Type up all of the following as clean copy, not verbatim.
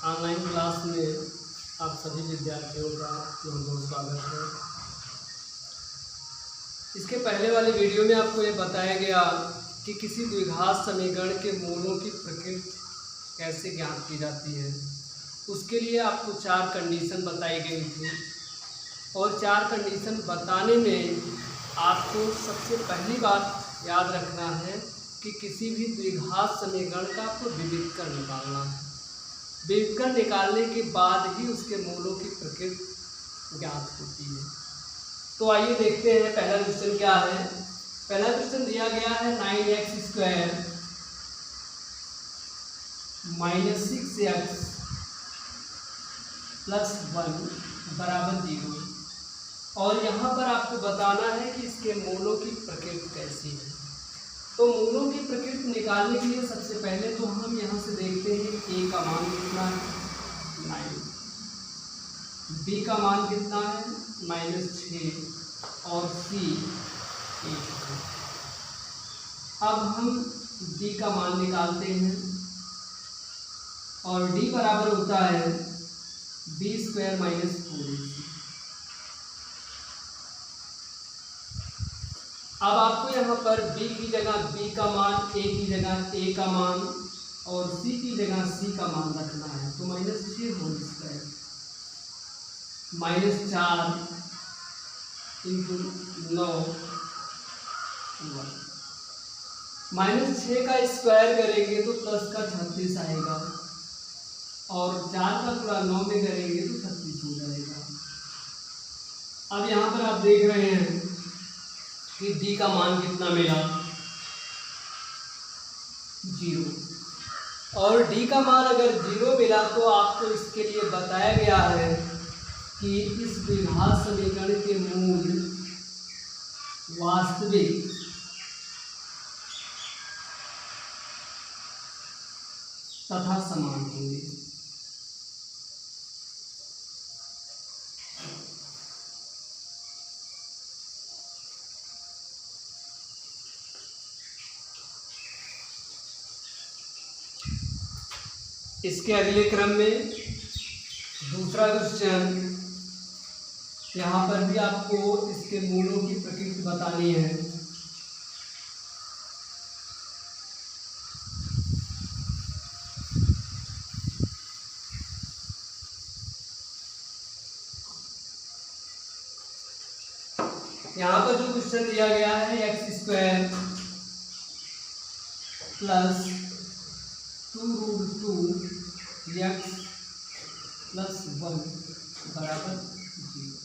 Online class में आप सभी विद्यार्थियों का बहुत बहुत स्वागत है। इसके पहले वाले वीडियो में आपको ये बताया गया कि किसी द्विघात समीकरण के मूलों की प्रकृति कैसे ज्ञात की जाती है। उसके लिए आपको 4 कंडीशन बताई गई थी और 4 कंडीशन बताने में आपको सबसे पहली बात याद रखना है कि किसी भी द्विघात समीकरण का आपको विविध कर निकालना है। विविध कर निकालने के बाद ही उसके मूलों की प्रकृति ज्ञात होती है। तो आइए देखते हैं पहला क्वेश्चन क्या है। पहला क्वेश्चन दिया गया है 9x² - 6x + 1 = 0 और यहाँ पर आपको बताना है कि इसके मूलों की प्रकृति कैसी है। तो मूलों की प्रकृति निकालने के लिए सबसे पहले तो हम यहाँ से देखते हैं a का मान कितना है 9, b का मान कितना है -6 और c 1 है। अब हम d का मान निकालते हैं और d बराबर होता है b² - 4ac। अब आपको यहाँ पर b की जगह b का मान, a की जगह a का मान और c की जगह c का मान रखना है। तो -6 होल स्क्वायर -4 × 9 -6 का स्क्वायर करेंगे तो प्लस का 36 आएगा और 4 का पूरा 9 में करेंगे तो 36 हो जाएगा। अब यहाँ पर आप देख रहे हैं कि d का मान कितना मिला 0 और d का मान अगर 0 मिला तो आपको इसके लिए बताया गया है कि इस द्विघात समीकरण के मूल वास्तविक तथा समान होंगे। इसके अगले क्रम में दूसरा क्वेश्चन, यहाँ पर भी आपको इसके मूलों की प्रकृति बतानी है। यहाँ पर जो क्वेश्चन दिया गया है x² + 2√2x + 1 = 0।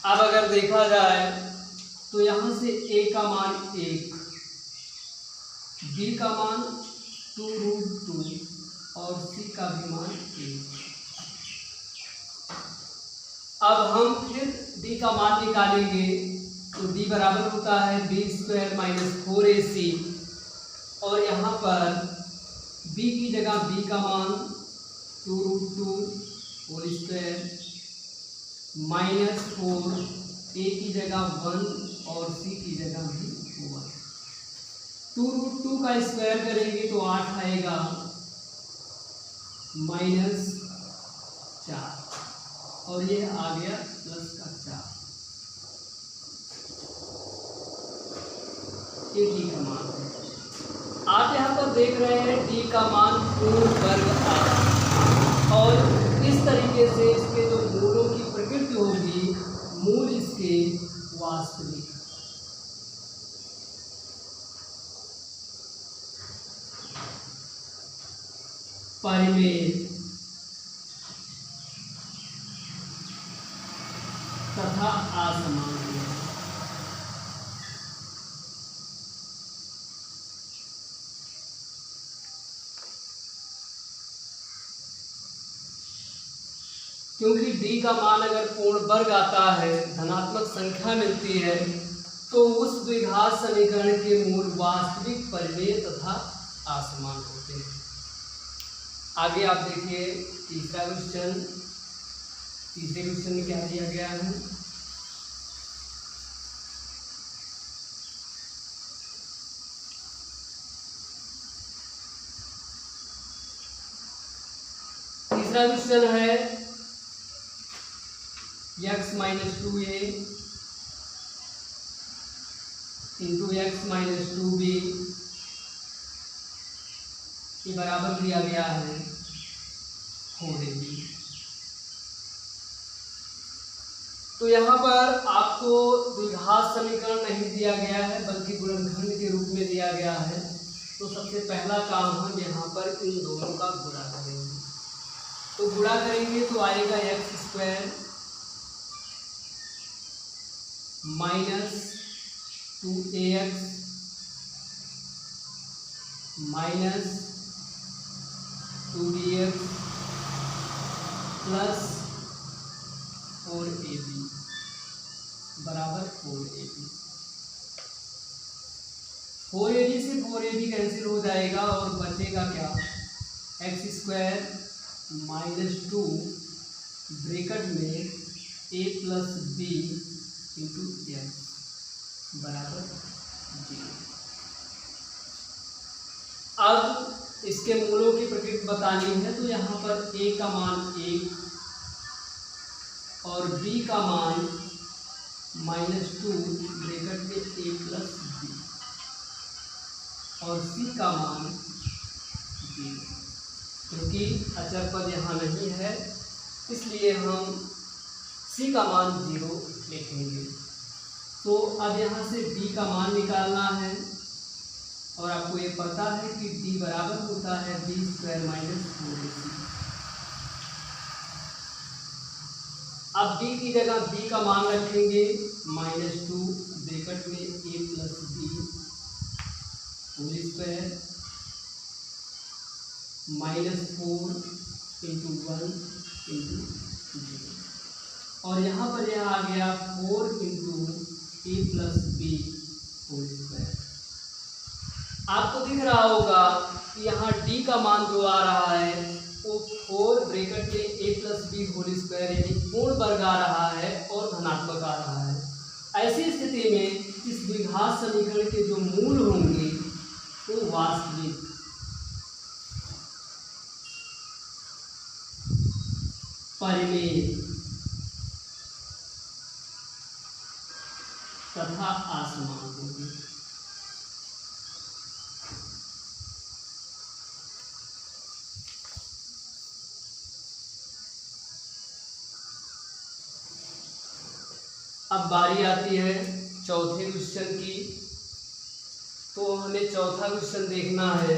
अब अगर देखा जाए तो यहाँ से a का मान 1, b का मान 2√2 और c का भी मान 1। अब हम फिर d का मान निकालेंगे तो d बराबर होता है b² - 4ac और यहाँ पर b की जगह b का मान 2√2 होल स्क्वायर -4, a की जगह 1 और c की जगह भी 1। 2√2 का स्क्वायर करेंगे तो 8 आएगा -4 और ये आ गया प्लस का 4। ये d का मान है। आप यहाँ पर देख रहे हैं d का मान पूर्ण वर्ग आ और इस तरीके से इसके जो मूलों की प्रकृति होगी, मूल इसके वास्तविक परिमेय तथा असमान है। क्योंकि d का मान अगर पूर्ण वर्ग आता है, धनात्मक संख्या मिलती है, तो उस द्विघात समीकरण के मूल वास्तविक परिमेय तथा असमान होते हैं। आगे आप देखिए तीसरा क्वेश्चन। तीसरे क्वेश्चन में क्या दिया गया है, तीसरा क्वेश्चन है x minus 2a into x minus 2b ये बराबर दिया गया है 4ab। तो यहाँ पर आपको द्विघात समीकरण नहीं दिया गया है बल्कि गुणनखंड के रूप में दिया गया है। तो सबसे पहला काम हम यहाँ पर इन दोनों का गुणा करेंगे। तो गुणा करेंगे तो आएगा x square minus 2ax minus 2bx plus 4ab बराबर 4ab। 4ab से 4ab कैंसिल हो जाएगा और बचेगा क्या, एक्स स्क्वायर माइनस 2 ब्रैकेट में a plus b into x बराबर 0। अब इसके मूलों की प्रकृति बतानी है तो यहाँ पर a का मान 1 और b का मान -2 ब्रैकेट में a प्लस b और c का मान 0। क्योंकि अचर पद यहाँ नहीं है इसलिए हम c का मान 0 लिखेंगे। तो अब यहाँ से d का मान निकालना है और आपको ये पता है कि d बराबर होता है b स्क्वायर माइनस 4ac। अब d की जगह b का मान रखेंगे -2 ब्रैकेट में a plus b whole square -4 into 1 into 0 और यहाँ पर यह आ गया 4 into a plus b whole square. आपको दिख रहा होगा कि यहाँ d का मान जो आ रहा है वो 4 ब्रैकेट में a plus b whole square यानी पूर्ण वर्ग आ रहा है और धनात्मक आ रहा है। ऐसी स्थिति में इस द्विघात समीकरण के जो मूल होंगे वो वास्तविक परिमेय तथा आसमान होगी। अब बारी आती है चौथे क्वेश्चन की। तो हमें चौथा क्वेश्चन देखना है।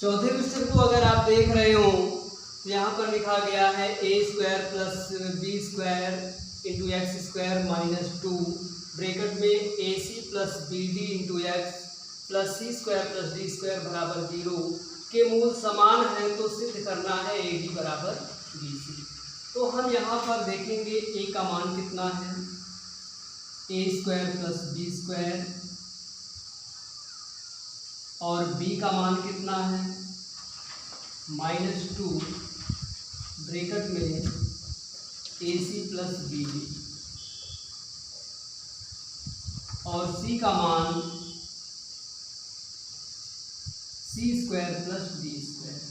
चौथे क्वेश्चन को अगर आप देख रहे हो तो यहाँ पर लिखा गया है a square plus B square into X square minus 2 bracket में ac plus B D into X plus C square plus D square बराबर 0 के मूल समान है तो सिद्ध करना है ad बराबर bc। तो हम यहाँ पर देखेंगे a का मान कितना है, a square plus B square और b का मान कितना है -2 ब्रैकेट में ac प्लस बी डी और c का मान c square plus D square.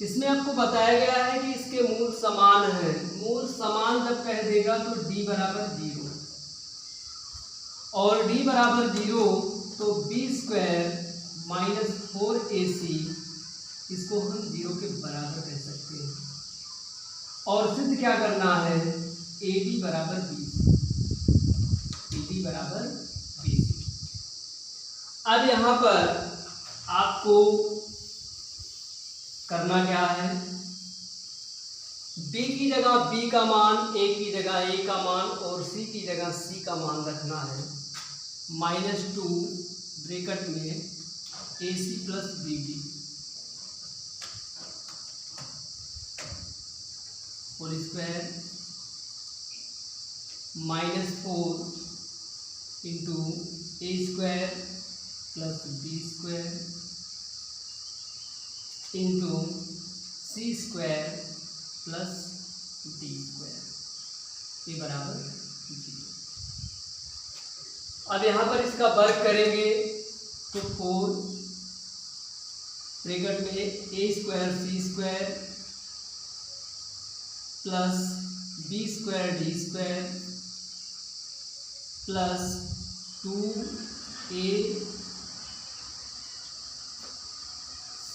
इसमें आपको बताया गया है कि इसके मूल समान है। मूल समान जब कह देगा तो d बराबर 0 और d बराबर 0 तो b स्क्वायर माइनस 4ac इसको हम 0 के बराबर कह सकते हैं और सिद्ध क्या करना है, ad बराबर 20, ad बराबर 20। अब यहाँ पर आपको करना क्या है, b की जगह b का मान, a की जगह a का मान और c की जगह c का मान रखना है। -2 ब्रैकेट में ac plus B D whole square -4 into a square plus B square into C square plus D square. A बराबर 0। अब यहाँ पर इसका वर्ग करेंगे तो 4 ब्रैकेट में A square C square plus B square D square plus 2a c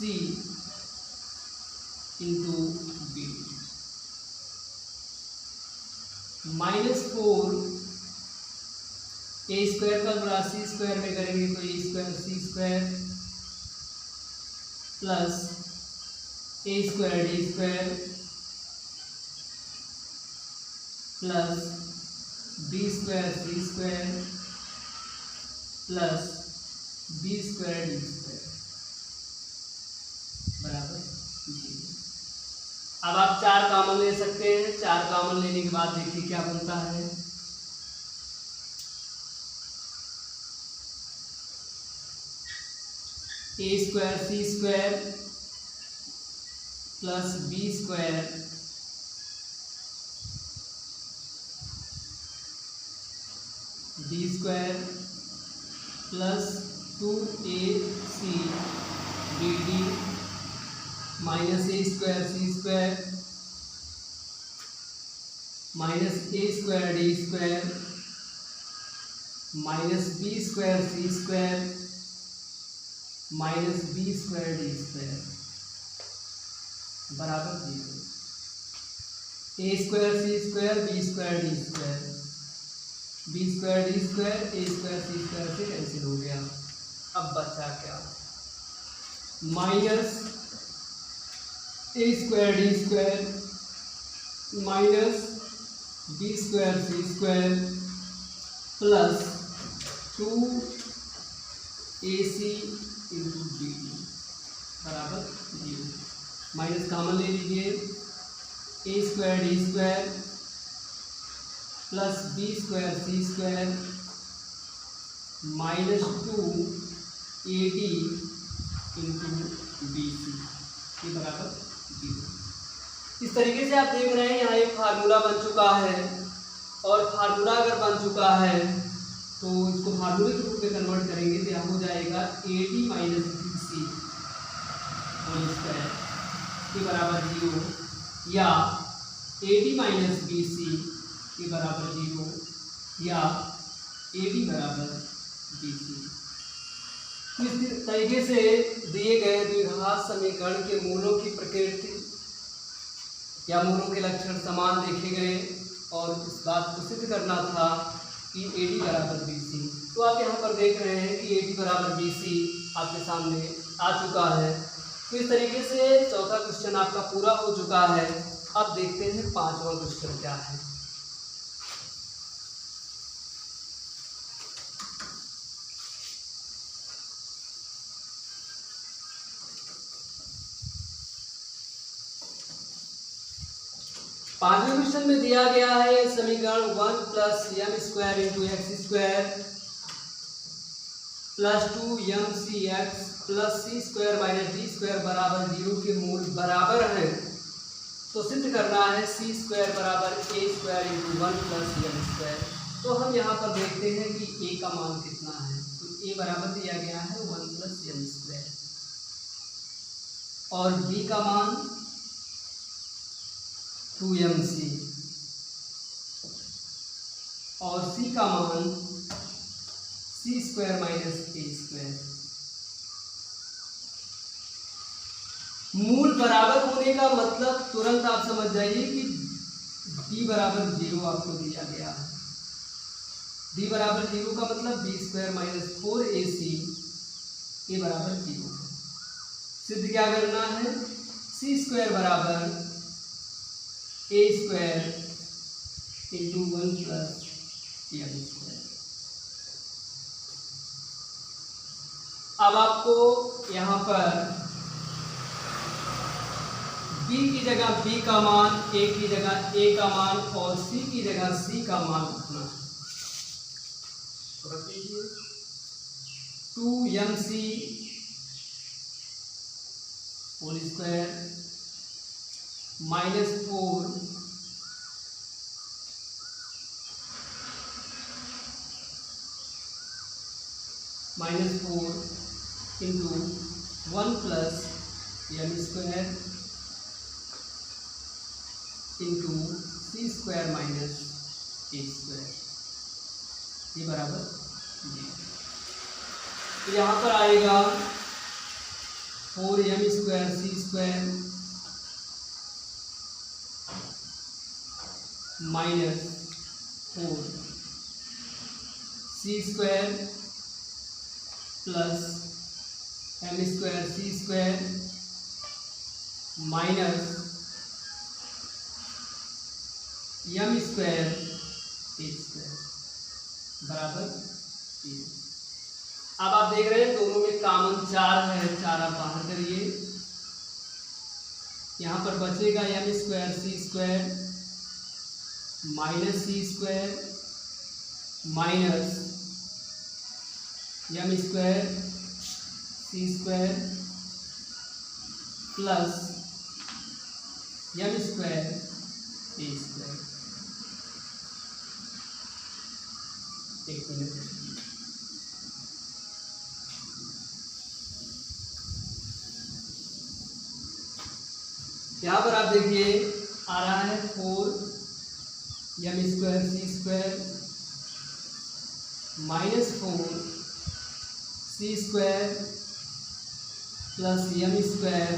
into B -4 A square का गुणा सी स्क्वायर में करेंगे तो A square C square plus A square D square plus B square C square plus B square D square बराबर 0। अब आप 4 common ले सकते हैं। 4 कॉमन लेने के बाद देखिए क्या बनता है। A square C square plus B square D square plus 2ac dt minus A square C square minus A square D square minus B square C square minus B square D square बराबर 0। A square C square B square D square B square D square A square C square से cancel हो गया। अब बचा क्या? Minus A square D square minus B square C square plus 2ac into B बराबर 0। Minus common ले लीजिए। A square D square plus B square C square minus 2ad into B C ये बराबर 0। इस तरीके से आप देख रहे हैं यहाँ एक फार्मूला बन चुका है। और फार्मूला अगर बन चुका है तो इसको फार्मूले के रूप में कन्वर्ट करेंगे तो यहाँ हो जाएगा ad minus B C whole square के बराबर 0 या ad माइनस बी सी के बराबर 0 या ad बराबर बी सी। इस तरीके से दिए गए द्विघात समीकरण के मूलों की प्रकृति या मूलों के लक्षण समान देखे गए और इस बात को सिद्ध करना था कि ad बराबर बी सी। तो आप यहाँ पर देख रहे हैं कि ad बराबर बी सी आपके सामने आ चुका है। तो इस तरीके से चौथा क्वेश्चन आपका पूरा हो चुका है। अब देखते हैं 5वां क्वेश्चन क्या है। पांचवें क्वेश्चन में दिया गया है समीकरण 1 plus M square into X square plus 2mc X plus C square minus D square बराबर 0 के मूल बराबर है। तो सिद्ध करना है सी स्क्वायर बराबर A square into 1 plus M square. तो हम यहाँ पर देखते हैं कि ए का मान कितना है। तो ए बराबर दिया गया है 1 प्लस एम स्क्वायर और बी का मान 2mc और c का मान सी स्क्वायर माइनस ए स्क्वायर। मूल बराबर होने का मतलब तुरंत आप समझ जाइए कि b बराबर 0 आपको दिया गया है। b बराबर 0 का मतलब b स्क्वायर माइनस 4ac ए बराबर 0 है। सिद्ध क्या करना है? c स्क्वायर बराबर A square into 1 plus M square. अब आपको यहाँ पर b की जगह b का मान, a की जगह a का मान और c की जगह c का मान रखना है। तो रख लीजिए 2mc whole square minus 4 minus 4 into 1 plus m square into C square minus A square, ये बराबर ये। तो यहाँ पर आएगा 4m square C square minus 4 C square plus m square C square minus m square A square बराबर 0। अब आप देख रहे हैं दोनों में कॉमन 4 है, 4 आप बाहर करिए। यहाँ पर बचेगा m square C square minus C square minus m square C square plus m square A square. एक मिनट, यहाँ पर आप देखिए आ रहा है 4m square C square minus 4 C square plus m square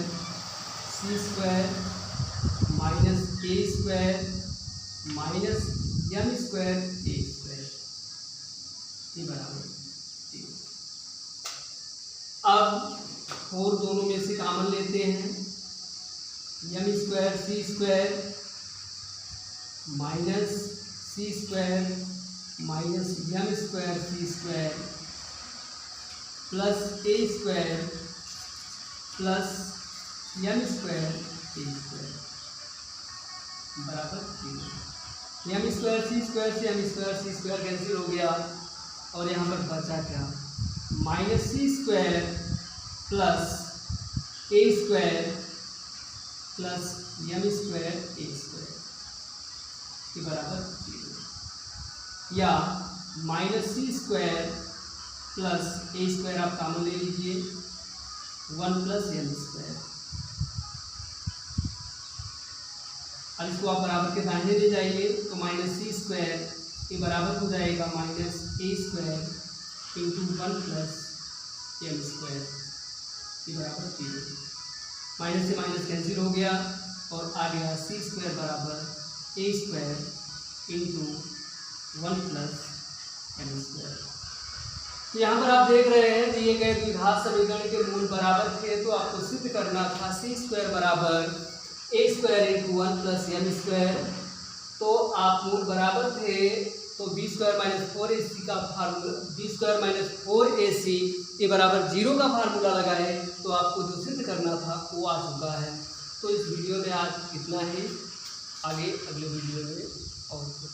C square minus A square minus m square A square, ये बराबर 0। अब 4 दोनों में से कॉमन लेते हैं, m square C square minus C square minus m square C square plus A square plus m square A square बराबर 0। m square C square से m square C square cancel हो गया और यहाँ पर बचा क्या, minus C square plus A square plus m square A square के बराबर 0, या minus C square plus A square आप कॉमन ले लीजिए 1 प्लस m स्क्वायर। अब इसको आप बराबर के दाहिने ले जाइए तो माइनस सी स्क्वायर के बराबर हो जाएगा minus A square into 1 plus m square के बराबर 0। माइनस से माइनस कैंसिल हो गया और आ गया सी स्क्वायर बराबर A square into 1 plus m square. तो यहाँ पर आप देख रहे हैं दिए गए द्विघात समीकरण के मूल बराबर थे, तो आपको सिद्ध करना था सी स्क्वायर बराबर A square into 1 plus m square. तो आप मूल बराबर थे तो बी स्क्वायर माइनस 4ac का formula, B square minus 4ac ये बराबर 0 का फार्मूला लगाए, तो आपको जो सिद्ध करना था वो आ चुका है। तो इस वीडियो में आज इतना ही, आगे अगले वीडियो में और कुछ।